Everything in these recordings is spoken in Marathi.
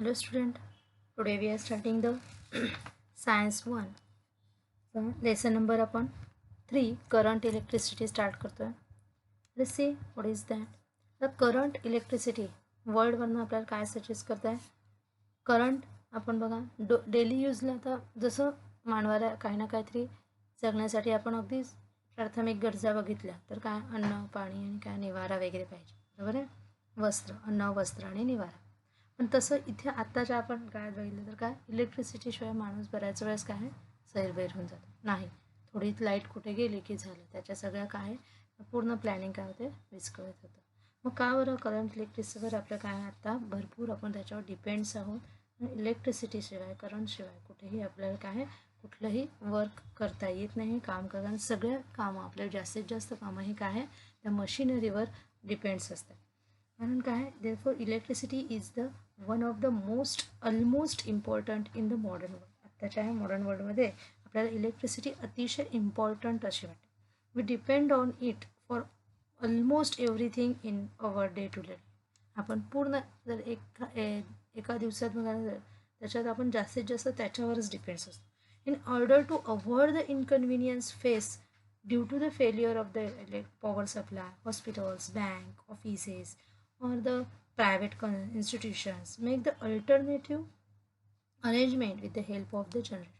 Hello student, today we are starting the science 1. So lesson number upon 3 current electricity start करतोय. Let's see what is that. The current electricity word वरनं आपल्याला काय सजेस्ट करताय. करंट आपण बघा डेली यूजला आता जसं मानवाला काही ना काहीतरी जगण्यासाठी आपण अगदी प्राथमिक गरजा बघितल्या तर काय अन्न पाणी आणि काय निवारा वगैरे पाहिजे, बरोबर आहे. वस्त्र, अन्न वस्त्र आणि निवारा. पण तसं इथे आत्ताच्या आपण काय बघितलं तर काय इलेक्ट्रिसिटीशिवाय माणूस बऱ्याच वेळेस काय सैरभैर होऊन जातो. नाही, थोडी लाईट कुठे गेली की झालं, त्याच्या सगळ्या काय पूर्ण प्लॅनिंग काय होते विस्कळीत होतं. मग का बरं करंट इलेक्ट्रिसिटीवर आपलं काय आता भरपूर आपण त्याच्यावर डिपेंड्स आहोत. इलेक्ट्रिसिटीशिवाय करंटशिवाय कुठेही आपल्याला काय कुठलंही वर्क करता येत नाही. काम करताना सगळ्या कामं आपल्याला जास्तीत जास्त कामं ही काय त्या मशिनरीवर डिपेंड्स असतात. म्हणून काय therefore electricity is the one of the almost important in the modern world. आत्ताच्या ह्या मॉडर्न वर्ल्डमध्ये आपल्याला इलेक्ट्रिसिटी अतिशय इम्पॉर्टंट अशी वाटते. We depend on it for almost everything in our day to day. आपण पूर्ण जर एका दिवसात बघायला त्याच्यात आपण जास्तीत जास्त त्याच्यावरच डिपेंड्स असतो. In order to avoid the inconvenience face due to the failure of the power supply, hospitals, bank, offices, or the private institutions make the alternative arrangement with the help of the generator.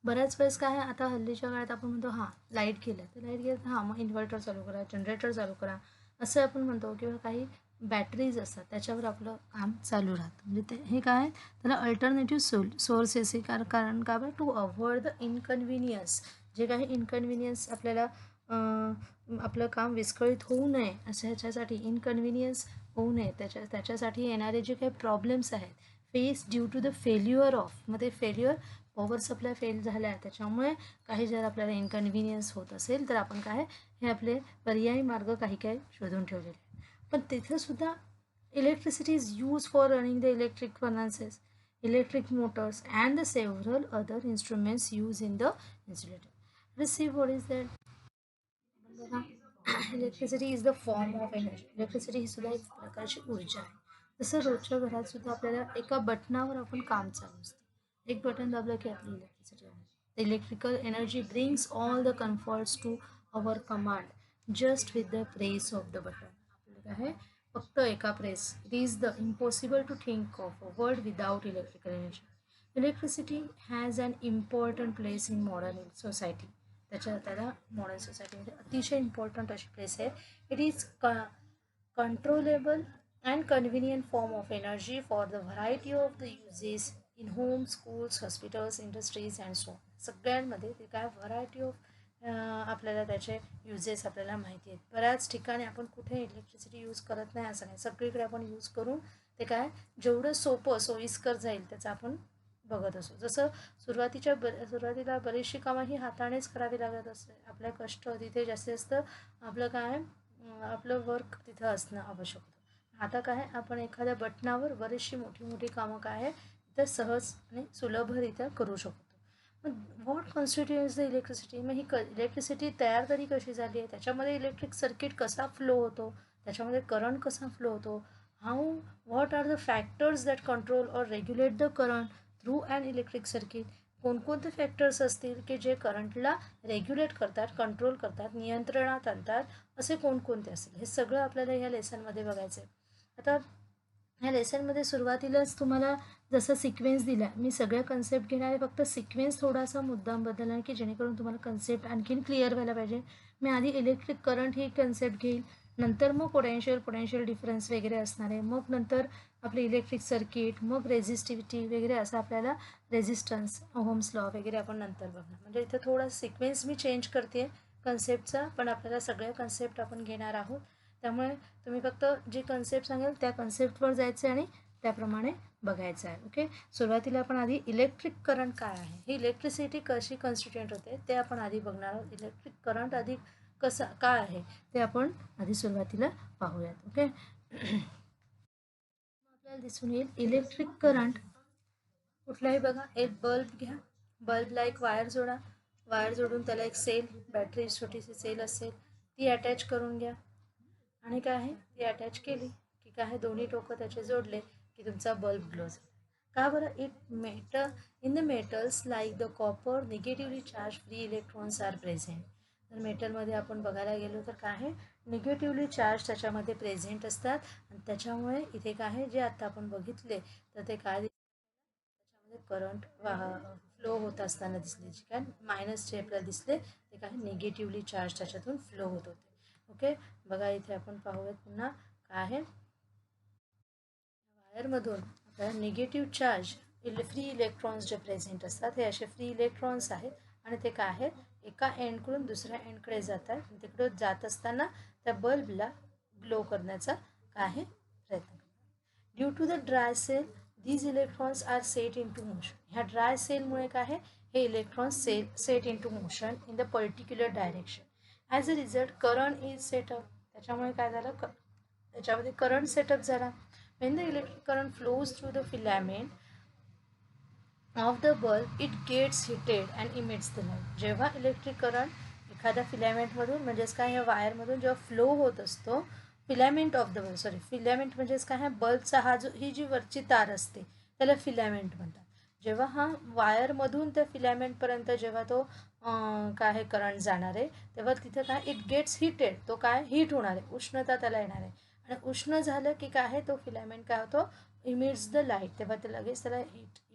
बऱ्याच वेळेस काय आता हल्लीच्या काळात आपण म्हणतो हां लाईट गेलं तर लाईट गेलं तर हां मग इन्व्हर्टर चालू करा, जनरेटर चालू करा असं आपण म्हणतो. किंवा काही बॅटरीज असतात त्याच्यावर आपलं काम चालू राहतं. म्हणजे ते हे काय त्याला अल्टरनेटिव्ह सोर्सेस हे कारण का बरं टू अवॉइड द इनकन्व्हिनियन्स. जे काही इनकन्व्हिनियन्स आपल्याला आपलं काम विस्कळीत होऊ नये असं ह्याच्यासाठी इनकन्व्हिनियन्स होऊ नये त्याच्यासाठी येणारे जे काही प्रॉब्लेम्स आहेत face due to the failure of. मग ते फेल्युअर पॉवर सप्लाय फेल झाला आहे त्याच्यामुळे काही जर आपल्याला इनकन्व्हिनियन्स होत असेल तर आपण काय हे आपले पर्यायी मार्ग काही शोधून ठेवलेले. पण तिथेसुद्धा electricity is use for running the electric furnaces, electric motors and the several other instruments used in the insulator. Let's see what is that. Electricity is the form of energy. Electricity ही सुद्धा एक प्रकारची ऊर्जा आहे. जसं रोजच्या घरात सुद्धा आपल्याला एका बटनावर आपण काम चालू असतं. एक बटन दाबलं की आपली इलेक्ट्रिसिटी आहे. The electrical energy brings all the comforts to our command just with the press of the button. आपल्याला काय फक्त एका press. It is the impossible to think of a world without electrical energy. Electricity has an important place in modern society. त्याला मॉडर्न सोसायटीमध्ये अतिशय इम्पॉर्टंट अशी प्लेस आहे. It is controllable and convenient form of energy for the variety of the uses in home, schools, hospitals, industries and so. सगळ्यांमध्ये ते काय व्हरायटी ऑफ आपल्याला त्याचे युजेस आपल्याला माहिती आहेत. बऱ्याच ठिकाणी आपण कुठे इलेक्ट्रिसिटी यूज करत नाही असं नाही, सगळीकडे आपण यूज करून ते काय जेवढं सोयीस्कर जाईल त्याचं आपण बघत असो. जसं सुरुवातीला बरीचशी कामं ही हातानेच करावी लागत असते. आपल्या कष्ट तिथे जास्तीत जास्त आपलं काय आपलं वर्क तिथं असणं आवश्यक होतं. आता काय आपण एखाद्या बटनावर बरीचशी मोठी कामं काय आहे तिथं सहज आणि सुलभरित्या करू शकतो. मग व्हॉट कॉन्स्टिट्यूट्स द इलेक्ट्रिसिटी. मग ही इलेक्ट्रिसिटी तयार तरी कशी झाली आहे, त्याच्यामध्ये इलेक्ट्रिक सर्किट कसा फ्लो होतो, त्याच्यामध्ये करंट कसा फ्लो होतो, what are the factors that control or regulate the current through and electric circuit. कोणकोणते फॅक्टर्स असतील की जे करंटला रेग्युलेट करतात, कंट्रोल करतात, नियंत्रणात आणतात, असे कोणकोणते असतील हे सगळं आपल्याला ह्या लेसनमध्ये बघायचं आहे. आता ह्या लेसनमध्ये सुरुवातीलाच तुम्हाला जसं सिक्वेन्स दिला, मी सगळ्या कन्सेप्ट घेणार आहे, फक्त सिक्वेन्स थोडासा मुद्दाम बदलला की जेणेकरून तुम्हाला कन्सेप्ट आणखीन क्लिअर व्हायला पाहिजे. मी आधी इलेक्ट्रिक करंट ही कन्सेप्ट घेईल, नंतर मग पोटेन्शियल डिफरन्स वगैरे असणार आहे, मग नंतर आपले इलेक्ट्रिक सर्किट, मग रेझिस्टिव्हिटी वगैरे असं आपल्याला रेझिस्टन्स, ओहम्स लॉ वगैरे आपण नंतर बघणार. म्हणजे इथं थोडा सिक्वेन्स मी चेंज करते कन्सेप्टचा, पण आपल्याला सगळ्या कन्सेप्ट आपण घेणार आहोत. त्यामुळे तुम्ही फक्त जी कन्सेप्ट सांगेल त्या कन्सेप्टवर जायचं आणि त्याप्रमाणे बघायचं आहे. ओके, सुरुवातीला आपण आधी इलेक्ट्रिक करंट काय आहे, ही इलेक्ट्रिसिटी कशी कॉन्स्टिट्यूट होते ते आपण आधी बघणार आहोत. इलेक्ट्रिक करंट आधी काय आहे ते आपण आधी सुरुवातीला पाहूयात. ओके, आपल्याला दिसून येईल इलेक्ट्रिक करंट कुठलाही बघा, एक बल्ब घ्या, बल्बला एक वायर जोडा, वायर जोडून त्याला एक बॅटरी छोटीशी सेल असेल ती अटॅच करून घ्या. आणि काय आहे ती अटॅच केली की काय दोन्ही टोकं त्याचे जोडले की तुमचा बल्ब ग्लो झाला. का बरं? In the metals like the copper negatively charge free electrons are present. तर मेटलमध्ये आपण बघायला गेलो तर काय आहे, निगेटिव्हली चार्ज त्याच्यामध्ये प्रेझेंट असतात आणि त्याच्यामुळे इथे काय आहे, जे आता आपण बघितले तर ते काय त्याच्यामध्ये करंट फ्लो होत असताना दिसले, जे काय मायनस शेपला दिसले ते काय निगेटिव्हली चार्ज त्याच्यातून फ्लो होत होते. ओके, बघा इथे आपण पाहूयात पुन्हा काय आहे, वायरमधून आपल्याला निगेटिव्ह चार्ज फ्री इलेक्ट्रॉन्स जे प्रेझेंट असतात हे असे फ्री इलेक्ट्रॉन्स आहेत आणि ते काय आहेत, एका एंडकडून दुसऱ्या एंडकडे जातात आणि तिकडे जात असताना त्या बल्बला ग्लो करण्याचा काय आहे प्रयत्न करतात. Due to the dry cell these electrons are set into motion. ह्या ड्राय सेलमुळे काय आहे, हे electrons set into motion in the particular direction. As a result current is setup. त्याच्यामुळे काय झालं, त्याच्यामध्ये करंट सेटअप झाला. When the electric current flows through the filament of the bulb, it gets heated and emits the light. जेव्हा इलेक्ट्रिक करंट एखाद्या फिलॅमेंटमधून म्हणजेच काय ह्या वायरमधून जेव्हा फ्लो होत असतो, filament of the bulb, filament म्हणजेच काय, ह्या बल्बचा ही जी वरची तार असते त्याला फिलॅमेंट म्हणतात. जेव्हा हा वायरमधून त्या फिलॅमेंटपर्यंत जेव्हा तो काय आहे करंट जाणार आहे, तेव्हा तिथं काय इट गेट्स हिटेड, तो काय हीट होणार आहे, उष्णता त्याला येणार आहे आणि उष्ण झालं की काय आहे, तो फिलॅमेंट काय होतो, इमिट्स द लाईट. तेव्हा ते लगेच त्याला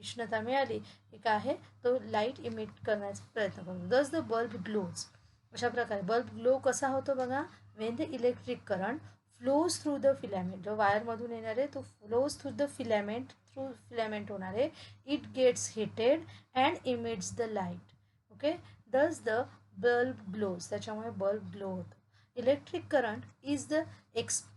उष्णता मिळाली की काय आहे, तो लाईट इमिट करण्याचा प्रयत्न करतो. दस द बल्ब ग्लोज. अशा प्रकारे बल्ब ग्लो कसा होतो बघा, Wien the electric current flows through the filament. जो वायरमधून येणार आहे तो फ्लोज थ्रू द फिलॅमेंट होणार आहे. It gets heated and emits the light. Okay, thus the bulb glows. त्याच्यामुळे बल्ब ग्लो होतो. Electric current is the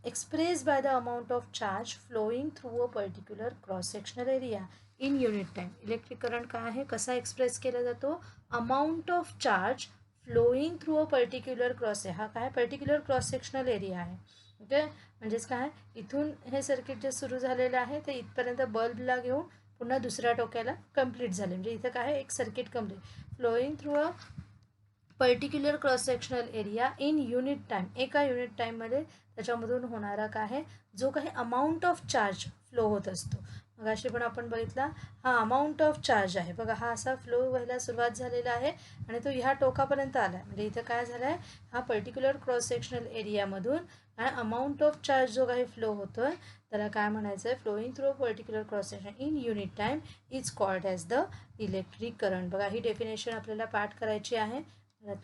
expressed by the amount of charge flowing through a particular cross sectional area in unit time. Electric current काय आहे, कसा एक्सप्रेस केला जातो, amount of charge flowing through a particular cross. हा काय पर्टिक्युलर क्रॉस सेक्शनल एरिया आहे. ओके, म्हणजेच काय, इथून हे सर्किट जे सुरू झालेलं आहे ते इथपर्यंत बल्बला घेऊन पुन्हा दुसऱ्या टोक्याला कंप्लीट झाले. म्हणजे इथं काय एक circuit complete flowing through a particular cross sectional area in unit time. एका युनिट टाईममध्ये त्याच्यामधून होणारा काय आहे, जो काही अमाऊंट ऑफ चार्ज फ्लो होत असतो. मग अशी पण आपण बघितला, हा अमाऊंट ऑफ चार्ज आहे बघा, हा असा फ्लो व्हायला सुरुवात झालेला आहे आणि तो ह्या टोकापर्यंत आला. म्हणजे इथं काय झालं आहे, हा पर्टिक्युलर क्रॉस सेक्शनल एरियामधून अमाऊंट ऑफ चार्ज जो काही फ्लो होतोय त्याला काय म्हणायचं आहे, flowing through particular cross section in unit time is called as the electric current. बघा ही डेफिनेशन आपल्याला पाठ करायची आहे,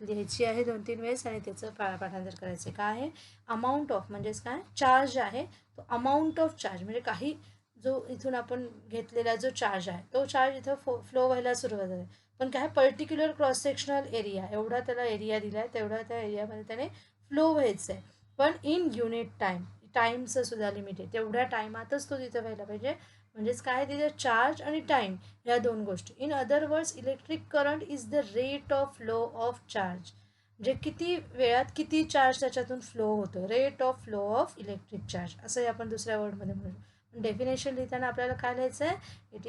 लिहायची आहे 2-3 वेळेस आणि त्याचं पाठांतर करायचं. काय आहे, अमाऊंट ऑफ म्हणजेच काय चार्ज आहे, तो अमाऊंट ऑफ चार्ज म्हणजे काही जो इथून आपण घेतलेला जो चार्ज आहे तो चार्ज इथं फ्लो व्हायला सुरुवात झाली, पण काय पर्टिक्युलर क्रॉस सेक्शनल एरिया एवढा त्याला एरिया दिला आहे, तेवढा त्या एरियामध्ये त्याने फ्लो व्हायचं आहे. पण इन युनिट टाईम, टाईमचं सुद्धा लिमिट आहे, तेवढ्या टायमातच तो तिथं व्हायला पाहिजे. म्हणजेच काय तिथे चार्ज आणि टाईम ह्या दोन गोष्टी. In other words electric current is the rate of flow of charge. म्हणजे किती वेळात किती चार्ज त्याच्यातून फ्लो होतो, rate of flow of electric charge असंही आपण दुसऱ्या वर्डमध्ये म्हणू. डेफिनेशन लिहिताना आपल्याला काय लिहायचं आहे, it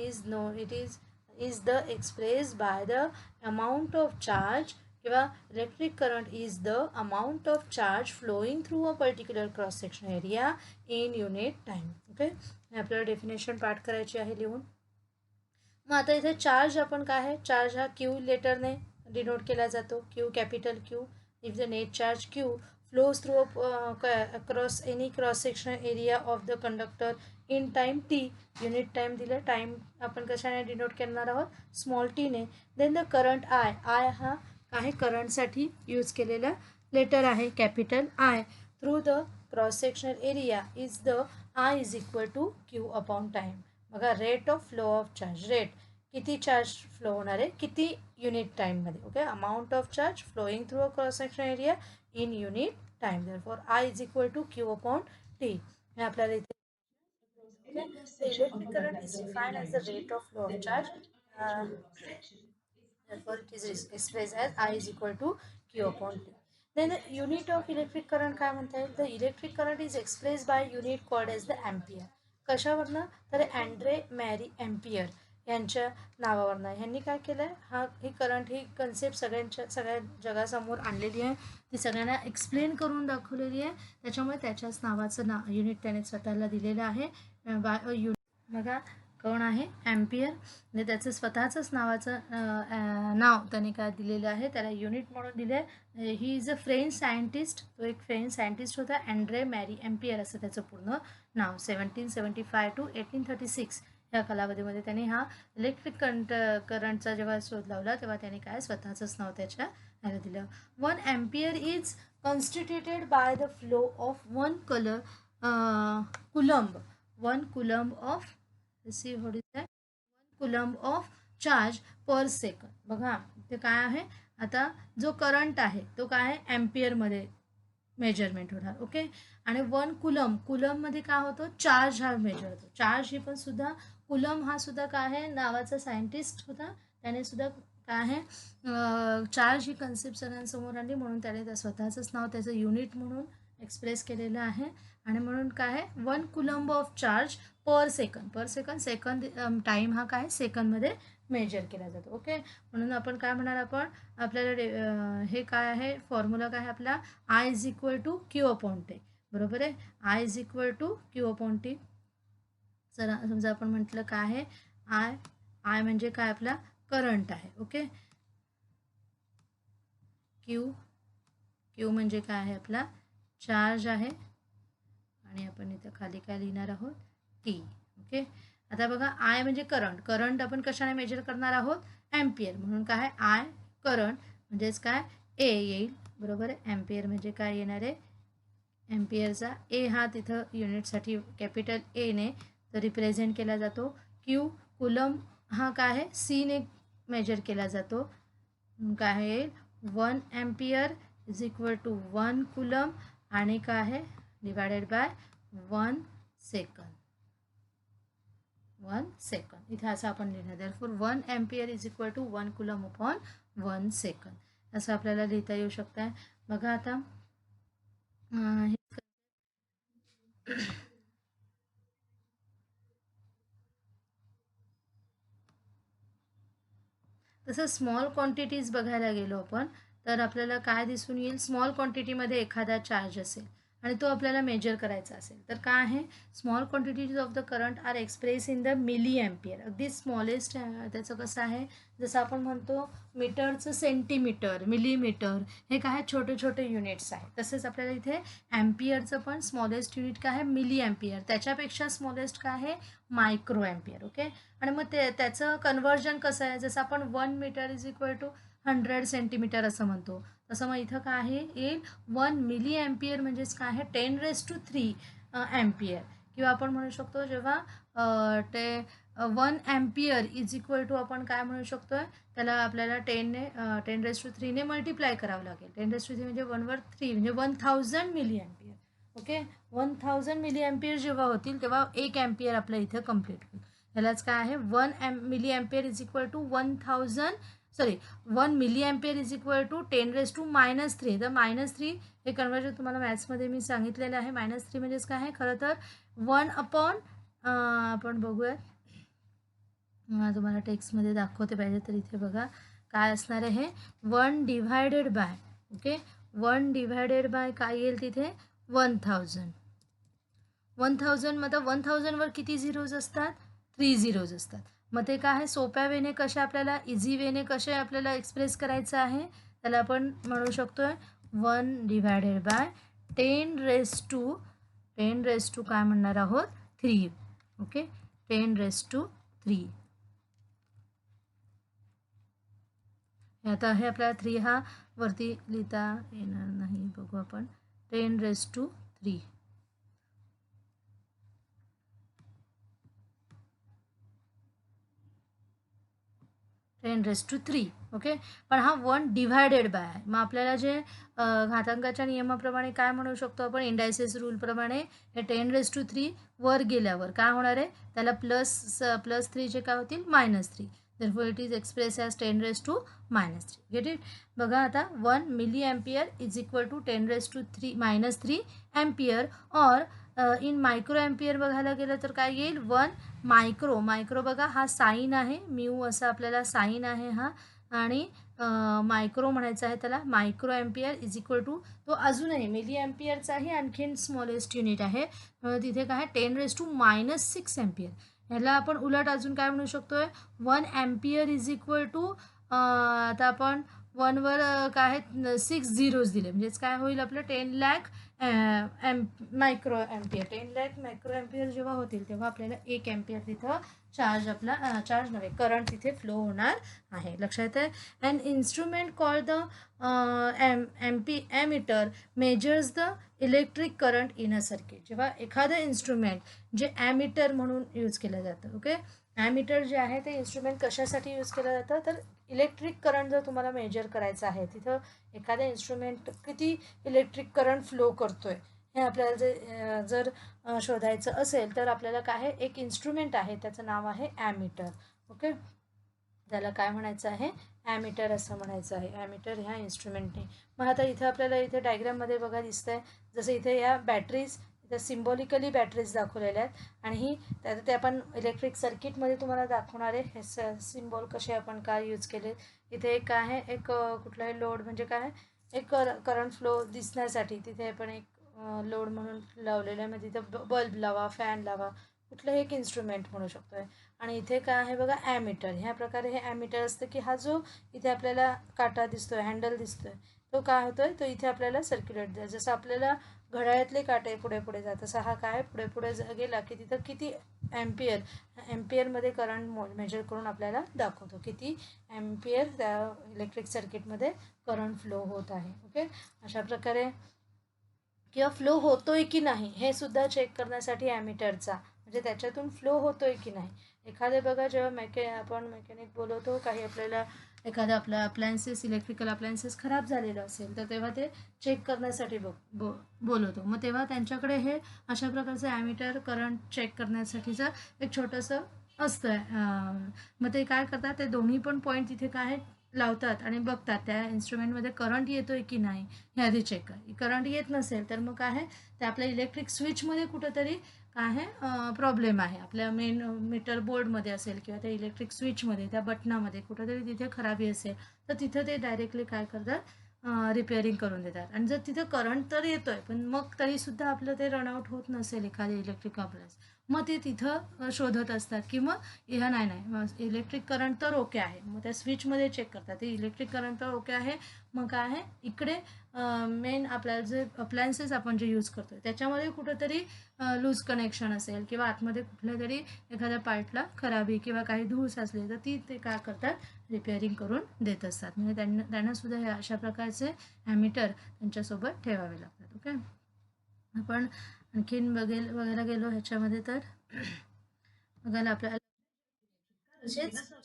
is the express by the amount of charge किंवा electric current is the amount of charge flowing through a particular cross section area in unit time. Okay, आपल्याला डेफिनेशन पाठ करायची आहे लिहून. मग आता इथे चार्ज आपण काय आहे, चार्ज हा क्यू लेटरने डिनोट केला जातो, Q capital Q. If the net charge Q flows through across any cross sectional area of the conductor in time T. Unit time दिलं, टाईम आपण कशाने डिनोट करणार आहोत, स्मॉल टीने. Then the current I, I हा काय करंटसाठी यूज केलेला लेटर आहे capital I, through the cross sectional area is the I is equal to Q upon time. बघा rate of flow of charge, rate किती चार्ज फ्लो होणार आहे किती युनिट टाईममध्ये. Okay, amount of charge flowing through a cross section area in unit time. Therefore I is equal to Q upon T. हे आपल्याला इथे electric current is defined as the rate of flow of charge. Therefore, it is expressed as I is equal to Q upon T. Then the unit of electric current काय म्हणता येईल, the electric current is expressed by unit called as the ampere. कशावरनं, तर अँड्रे मॅरी एम्पियर यांच्या नावावरनं. ह्यांनी काय केलं आहे, ही करंट ही कन्सेप्ट सगळ्या जगासमोर आणलेली आहे, ती सगळ्यांना एक्सप्लेन करून दाखवलेली आहे. त्याच्यामुळे त्याच्याच नावाचं युनिट त्याने स्वतःला दिलेलं आहे. बघा कोण आहे ॲम्पियर, म्हणजे त्याचं स्वतःचंच नावाचं नाव त्याने काय दिलेलं आहे, त्याला युनिट म्हणून दिलं आहे. He is a French scientist, तो एक फ्रेंच सायंटिस्ट होता, अँड्रे मॅरी ॲम्पियर असं त्याचं पूर्ण नाव. 1775 to 1836 या कालावधीमध्ये त्याने हा इलेक्ट्रिक करंटचा जेव्हा शोध लावला तेव्हा त्याने काय स्वतःचंच नाव त्याच्या ह्याला दिलं. 1 ampere is constituted by the flow of 1 coulomb, 1 coulomb of, see what is that, 1 coulomb of charge per second. बघा ते काय आहे, आता जो करंट आहे तो काय आहे ॲम्पियरमध्ये मेजरमेंट होणार. ओके, आणि 1 कुलममध्ये काय होतं, चार्ज हा मेजर होतो. चार्ज ही पण सुद्धा, कुलम हा सुद्धा काय आहे नावाचा सायंटिस्ट होता, त्याने सुद्धा काय आहे चार्ज ही कन्सेप्ट सगळ्यांसमोर आली, म्हणून त्याने त्या स्वतःचंच नाव त्याचं युनिट म्हणून एक्सप्रेस केलेलं आहे. आणि म्हणून काय आहे 1 coulomb of charge per second, सेकंद टाईम हा काय सेकंदमध्ये मेजर केला जातो. ओके, म्हणून आपण काय म्हणणार, आपण आपल्याला हे काय आहे फॉर्म्युला काय आहे आपला, I is equal to Q upon T. बरोबर आहे, I is equal to Q upon T. जरा समजा आपण म्हटलं काय आहे आय म्हणजे काय आपला करंट आहे. ओके, क्यू म्हणजे काय आहे आपला चार्ज आहे, आणि आपण इथं खाली काय लिहिणार आहोत टी. ओके, आता बघा आय म्हणजे करंट आपण कशाने मेजर करणार आहोत, ॲम्पियर, म्हणून काय आय करंट म्हणजेच काय ए येईल. बरोबर आहे, ॲम्पियर म्हणजे काय येणार आहे, ॲम्पियरचा ए हा तिथं युनिटसाठी कॅपिटल एने तर रिप्रेझेंट केला जातो. क्यू कुलम हा काय आहे सीने मेजर केला जातो, काय येईल 1 ampere is equal to 1 coulomb, आणि काय आहे डिवायडेड बाय 1 सेकंद. इथे असं आपण लिहिणार, therefore 1 ampere is equal to 1 coulomb upon 1 second, असं आपल्याला लिहिता येऊ शकतं. बघा आता तसं स्मॉल क्वांटिटीज बघायला गेलो आपण तर आपल्याला काय दिसून येईल, स्मॉल क्वांटिटीमध्ये एखादा चार्ज असेल आणि तो आपल्याला मेजर करायचा असेल तर काय आहे, small quantities of the current are express in the milliampere. अगदी स्मॉलेस्ट त्याचं कसं आहे, जसं आपण म्हणतो मीटरचं सेंटीमीटर, मिलीमीटर, हे काय छोटे छोटे युनिट्स आहेत, तसेच आपल्याला इथे ॲम्पियरचं पण स्मॉलेस्ट युनिट काय आहे मिली ॲम्पियर, त्याच्यापेक्षा स्मॉलेस्ट काय आहे मायक्रो ॲम्पियर. ओके, आणि मग त्याचं कन्व्हर्जन कसं आहे, जसं आपण 1 metre is equal to 100 centimetre असं म्हणतो, तसं मग इथं काय आहे येईल 1 मिली ॲम्पियर म्हणजेच काय आहे 10⁻³ ॲम्पियर, किंवा आपण म्हणू शकतो जेव्हा 1 ॲम्पियर इज इक्वल टू आपण काय म्हणू शकतो आहे, त्याला आपल्याला 10⁻³ मल्टिप्लाय करावं लागेल. 10⁻³ म्हणजे 1/3 म्हणजे 1000 milliampere. Okay, 1000 milliampere जेव्हा होतील तेव्हा 1 ॲम्पियर आपल्या इथं कम्प्लीट होईल. यालाच काय आहे 1 milliampere is equal to 1 milliampere is equal to 10⁻³ तर -3 हे कन्वर्जन तुम्हाला मॅथ्समध्ये मी सांगितलेलं आहे. -3 म्हणजेच काय आहे खरं तर 1 अपॉन आपण बघूयात, तुम्हाला टेक्स्टमध्ये दाखवते पाहिजे तर इथे बघा काय असणार आहे 1 divided by. Okay, 1 divided by काय येईल तिथे 1000. 1000 मध्ये 1000वर किती झिरोज असतात, 3 झिरोज असतात. मग ते काय आहे सोप्या वेने कसे आपल्याला इझी वेने कसे आपल्याला एक्सप्रेस करायचं आहे, त्याला आपण म्हणू शकतोय 1 डिव्हायडेड बाय 10⁻³ काय म्हणणार आहोत 3. ओके, 10⁻³ आता हे आपल्याला 3 हा वरती लिहिता येणार नाही, बघू आपण 10⁻³ 10⁻³. ओके, पण हा 1 डिव्हायडेड बाय आहे. मग आपल्याला जे घातांकाच्या नियमाप्रमाणे काय म्हणू शकतो आपण, इंडायसेस रूलप्रमाणे हे 10⁻³ वर गेल्यावर काय होणार आहे, त्याला +3 जे काय होतील -3. therefore it is expressed as 10⁻³ get it. बघा आता 1 milliampere is equal to 10⁻³ ampere, or in microampere बघायला गेलं तर काय येईल 1 मायक्रो बघा हा साईन आहे, म्यू असा आपल्याला साईन आहे हा, आणि मायक्रो म्हणायचं आहे त्याला. Microampere is equal to तो अजूनही मिली ॲम्पियरचाही आणखीन स्मॉलेस्ट युनिट आहे, तिथे काय 10⁻⁻6 ॲम्पियर. याला आपण उलट अजून काय म्हणू शकतोय, 1 ॲम्पियर इज इक्वल टू, आता आपण 1वर काय आहेत 6 झिरोज दिले, म्हणजेच काय होईल आपलं 10 lakh micro ampere. 10 lakh micro ampere जेव्हा होतील तेव्हा आपल्याला 1 ॲम्पियर तिथं चार्ज आपला चार्ज नव्हे करंट तिथे फ्लो होणार आहे. लक्षात आहे. And instrument called the ammeter measures the electric current in a circuit. जेव्हा एखादं इन्स्ट्रुमेंट जे ॲमीटर म्हणून यूज केलं जातं, ओके, ॲमीटर जे आहे ते इन्स्ट्रुमेंट कशासाठी यूज केलं जातं, तर इलेक्ट्रिक करंट जर तुम्हाला मेजर करायचं आहे, तिथं एखाद्या इन्स्ट्रुमेंट किती इलेक्ट्रिक करंट फ्लो करतोय हे आपल्याला जर शोधायचं असेल तर आपल्याला काय आहे, एक इन्स्ट्रुमेंट आहे त्याचं नाव आहे ॲमीटर. ओके, त्याला काय म्हणायचं आहे, ॲमीटर असं म्हणायचं आहे. ॲमीटर ह्या इन्स्ट्रुमेंटने. मग आता इथे आपल्याला इथे डायग्राममध्ये बघा दिसतंय, जसं इथे या बॅटरीज इथं सिम्बॉलिकली बॅटरीज दाखवलेल्या आहेत आणि ही ते आपण इलेक्ट्रिक सर्किटमध्ये तुम्हाला दाखवणार आहे हे सिम्बॉल कसे आपण काय यूज केले. इथे एक आहे, एक कुठलाही लोड म्हणजे काय एक करंट फ्लो दिसण्यासाठी तिथे आपण एक लोड म्हणून लावलेलं आहे. मग तिथं बल्ब लावा, फॅन लावा, कुठलंही एक इन्स्ट्रुमेंट म्हणू शकतो आहे. आणि इथे काय आहे बघा ॲमीटर. ह्या प्रकारे हे ॲमीटर असतं की हा जो इथे आपल्याला काटा दिसतोय, हँडल दिसतोय, तो काय होतोय, तो इथे आपल्याला सर्क्युलेट द्या. जसं आपल्याला घड्याळातले काटे पुढे पुढे जात, तसा हा काय पुढे पुढे गेला की तिथं किती ॲम्पियरमध्ये करंट मेजर करून आपल्याला दाखवतो किती ॲम्पियर त्या इलेक्ट्रिक सर्किटमध्ये करंट फ्लो होत आहे. ओके, अशा प्रकारे किंवा फ्लो होतोय की नाही हे सुद्धा चेक करण्यासाठी ॲमीटरचा म्हणजे त्याच्यातून फ्लो होतोय की नाही. एखादे बघा जेव्हा आपण मेकॅनिक बोलवतो, काही आपल्याला एखादं आपलं अप्लायन्सेस इलेक्ट्रिकल अप्लायन्सेस खराब झालेलं असेल तर तेव्हा ते चेक करण्यासाठी बोलवतो. मग तेव्हा त्यांच्याकडे हे अशा प्रकारचं ॲमीटर करंट चेक करण्यासाठीचं एक छोटंसं असतं. मग ते काय करतात, ते दोन्ही पण पॉईंट तिथे काय लावतात आणि बघतात त्या इन्स्ट्रुमेंटमध्ये करंट येतोय की नाही हे आधी चेक कर. करंट येत नसेल तर मग काय आहे, ते आपल्या इलेक्ट्रिक स्विचमध्ये कुठंतरी काय आहे प्रॉब्लेम आहे, आपल्या मेन मीटर बोर्डमध्ये असेल किंवा त्या इलेक्ट्रिक स्विचमध्ये त्या बटनामध्ये कुठंतरी तिथे खराबी असेल तर तिथं ते डायरेक्टली काय करतात, रिपेअरिंग करून देतात. आणि जर तिथं करंट तर येतोय पण मग तरीसुद्धा आपलं ते रनआउट होत नसेल एखादी इलेक्ट्रिक अप्लायन्स, मग ते तिथं शोधत असतात की मग ह्या नाही इलेक्ट्रिक करंट तर ओके आहे. मग त्या स्विचमध्ये चेक करतात ते इलेक्ट्रिक करंट तर ओके आहे. मग काय आहे इकडे मेन आपल्याला जे अप्लायन्सेस आपण जे यूज करतो त्याच्यामध्ये कुठंतरी लूज कनेक्शन असेल किंवा आतमध्ये कुठल्या तरी एखाद्या पार्टला खराबी किंवा काही धूळ साचले तर ते काय करतात रिपेअरिंग करून देत असतात. म्हणजे त्यांना सुद्धा हे अशा प्रकारचे ॲमीटर त्यांच्यासोबत ठेवावे लागतात. ओके, आपण आणखीन बघायला गेलो ह्याच्यामध्ये तर बघायला आपल्याला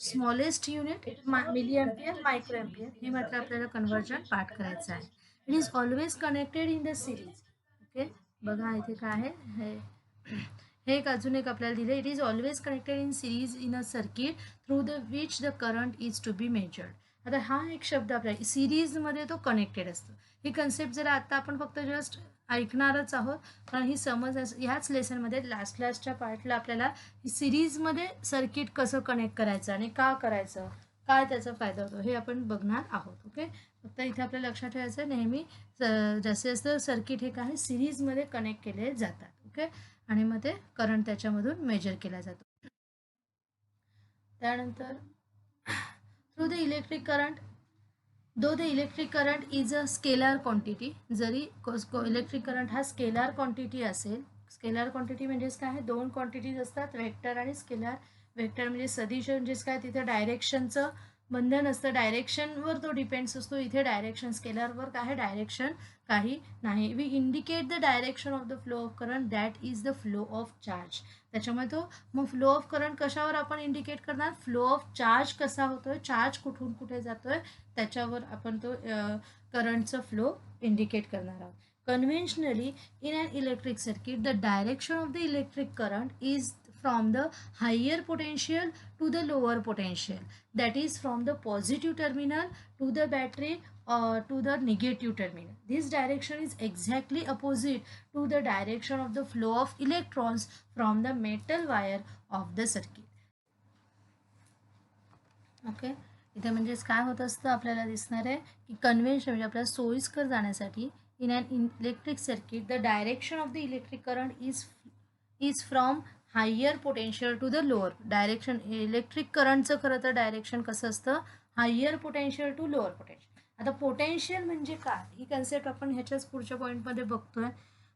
smallest unit milliampere microampere हे मात्र आपल्याला कन्व्हर्जन पाठ करायचं आहे. It is always connected in the series. Okay, बघा इथे काय आहे हे एक अजून एक आपल्याला दिले. It is always connected in series in a circuit through the which the current is to be measured. आता हा एक शब्द आपल्या सिरीजमध्ये तो कनेक्टेड असतो. ही कन्सेप्ट जरा आता आपण फक्त जस्ट ऐकणारच आहोत, कारण ही समज ह्याच लेसनमध्ये लास्टच्या पार्टला आपल्याला सिरीजमध्ये सर्किट कसं कनेक्ट करायचं आणि का करायचं, काय त्याचा फायदा होतो हे आपण बघणार आहोत. ओके, फक्त इथे आपल्याला लक्षात ठेवायचं नेहमी जास्तीत जास्त सर्किट हे काय सिरीजमध्ये कनेक्ट केले जातात. ओके, आणि मग ते करंट त्याच्यामधून मेजर केला जातो. त्यानंतर through the electric current though the electric current is a scalar quantity. जरी इलेक्ट्रिक करंट हा स्केलर क्वांटिटी असेल, स्केलर क्वांटिटी म्हणजेच काय आहे, दोन क्वांटिटीज असतात वेक्टर आणि स्केलर. वेक्टर म्हणजे सदिश म्हणजेच काय, तिथे डायरेक्शनचं बंधन असतं, डायरेक्शनवर तो डिपेंड्स असतो. इथे डायरेक्शन स्केलरवर काय आहे डायरेक्शन काही नाही. We indicate the direction of the flow of current that is the flow of charge. त्याच्यामुळे तो मग फ्लो ऑफ करंट कशावर आपण इंडिकेट करणार, फ्लो ऑफ चार्ज कसा होतोय, चार्ज कुठून कुठे जातोय त्याच्यावर आपण तो करंटचा फ्लो इंडिकेट करणार आहोत. Conventionally, in an electric circuit, the direction of the electric current is from the higher potential to the lower potential. That is from the positive terminal to the battery or to the negative terminal. This direction is exactly opposite to the direction of the flow of electrons from the metal wire of the circuit. Okay, इथे म्हणजेच काय होत असतं आपल्याला दिसणार आहे की कन्व्हेन्शन म्हणजे आपल्याला सोयीस्कर जाण्यासाठी in an electric circuit the direction of the electric current is from higher potential to the lower direction. Electric करंटचं खरं तर डायरेक्शन कसं असतं, higher potential to lower potential. आता पोटेन्शियल म्हणजे काय ही कन्सेप्ट आपण ह्याच्याच पुढच्या पॉईंटमध्ये बघतोय.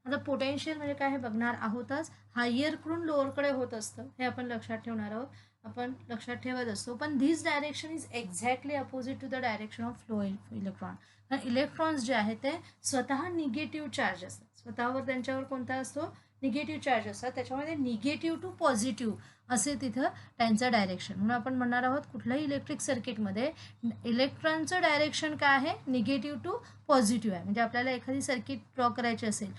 आता पोटेन्शियल म्हणजे काय हे बघणार आहोतच. हायरकडून लोअरकडे होत असतं हे आपण लक्षात ठेवणार आहोत, आपण लक्षात ठेवत असतो. पण this direction is exactly opposite to the direction of flow electron. कारण इलेक्ट्रॉन्स जे आहेत ते स्वतः निगेटिव्ह चार्ज असतात, स्वतःवर त्यांच्यावर कोणता असतो, निगेटिव्ह चार्ज असतात. त्याच्यामध्ये निगेटिव्ह टू पॉझिटिव्ह असे तिथं त्यांचं डायरेक्शन. म्हणून आपण म्हणणार आहोत कुठल्याही इलेक्ट्रिक सर्किटमध्ये इलेक्ट्रॉनचं डायरेक्शन काय आहे, निगेटिव्ह टू पॉझिटिव्ह आहे. म्हणजे आपल्याला एखादी सर्किट ड्रॉ करायची असेल